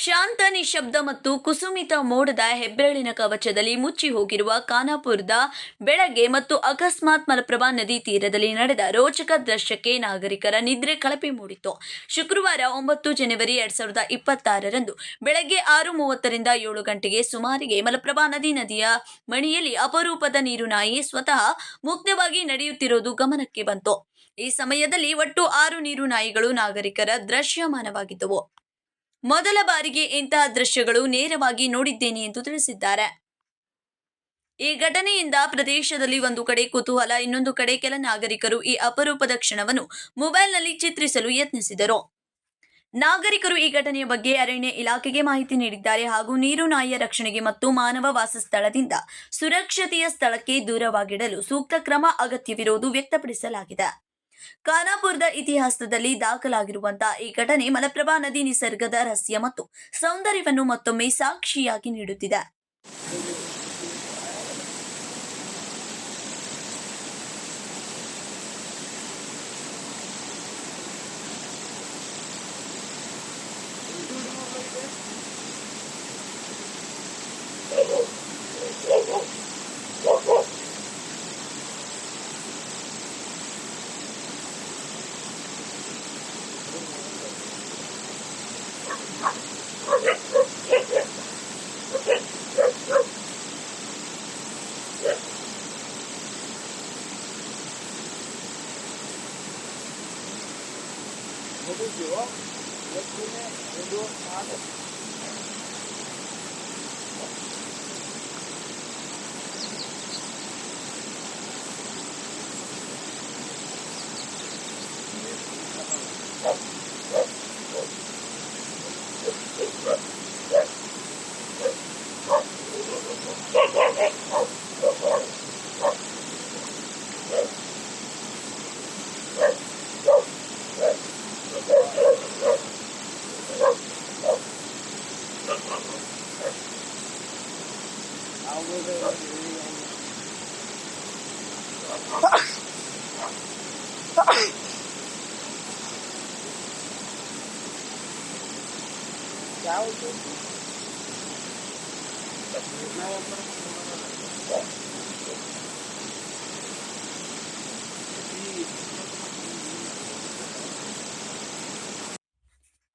ಶಾಂತ ನಿಶಬ್ದ ಮತ್ತು ಕುಸುಮಿತ ಮೋಡದ ಹೆಬ್ಬೆರಳಿನ ಕವಚದಲ್ಲಿ ಮುಚ್ಚಿ ಹೋಗಿರುವ ಖಾನಾಪುರದ ಬೆಳಗ್ಗೆ ಮತ್ತು ಅಕಸ್ಮಾತ್ ಮಲಪ್ರಭಾ ನದಿ ತೀರದಲ್ಲಿ ನಡೆದ ರೋಚಕ ದೃಶ್ಯಕ್ಕೆ ನಾಗರಿಕರ ನಿದ್ರೆ ಕಳಪೆ ಮೂಡಿತು. ಶುಕ್ರವಾರ 9 ಜನವರಿ 2026ರಂದು ಬೆಳಗ್ಗೆ 6:30ರಿಂದ 7 ಗಂಟೆಗೆ ಸುಮಾರಿಗೆ ಮಲಪ್ರಭಾ ನದಿಯ ಮಡಿಯಲ್ಲಿ ಅಪರೂಪದ ನೀರುನಾಯಿ ಸ್ವತಃ ಮುಕ್ತವಾಗಿ ನಡೆಯುತ್ತಿರುವುದು ಗಮನಕ್ಕೆ ಬಂತು. ಈ ಸಮಯದಲ್ಲಿ ಒಟ್ಟು 6 ನೀರುನಾಯಿಗಳು ನಾಗರಿಕರ ದೃಶ್ಯಮಾನವಾಗಿದ್ದವು. ಮೊದಲ ಬಾರಿಗೆ ಇಂತಹ ದೃಶ್ಯಗಳು ನೇರವಾಗಿ ನೋಡಿದ್ದೇನೆ ಎಂದು ತಿಳಿಸಿದ್ದಾರೆ. ಈ ಘಟನೆಯಿಂದ ಪ್ರದೇಶದಲ್ಲಿ ಒಂದು ಕಡೆ ಕುತೂಹಲ, ಇನ್ನೊಂದು ಕಡೆ ಕೆಲ ನಾಗರಿಕರು ಈ ಅಪರೂಪದ ಕ್ಷಣವನ್ನು ಮೊಬೈಲ್ನಲ್ಲಿ ಚಿತ್ರಿಸಲು ಯತ್ನಿಸಿದರು. ನಾಗರಿಕರು ಈ ಘಟನೆಯ ಬಗ್ಗೆ ಅರಣ್ಯ ಇಲಾಖೆಗೆ ಮಾಹಿತಿ ನೀಡಿದ್ದಾರೆ ಹಾಗೂ ನೀರು ನಾಯಿಯ ರಕ್ಷಣೆಗೆ ಮತ್ತು ಮಾನವ ವಾಸಸ್ಥಳದಿಂದ ಸುರಕ್ಷತೆಯ ಸ್ಥಳಕ್ಕೆ ದೂರವಾಗಿಡಲು ಸೂಕ್ತ ಕ್ರಮ ಅಗತ್ಯವಿರುವುದು ವ್ಯಕ್ತಪಡಿಸಲಾಗಿದೆ. ಖಾನಾಪುರದ ಇತಿಹಾಸದಲ್ಲಿ ದಾಖಲಾಗಿರುವಂತಹ ಈ ಘಟನೆ ಮಲಪ್ರಭಾ ನದಿ ನಿಸರ್ಗದ ರಹಸ್ಯ ಮತ್ತು ಸೌಂದರ್ಯವನ್ನು ಮತ್ತೊಮ್ಮೆ ಸಾಕ್ಷಿಯಾಗಿ ನೀಡುತ್ತಿದೆ.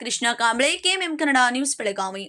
Krishna Kamble, KMM Kannada news, Belagavi.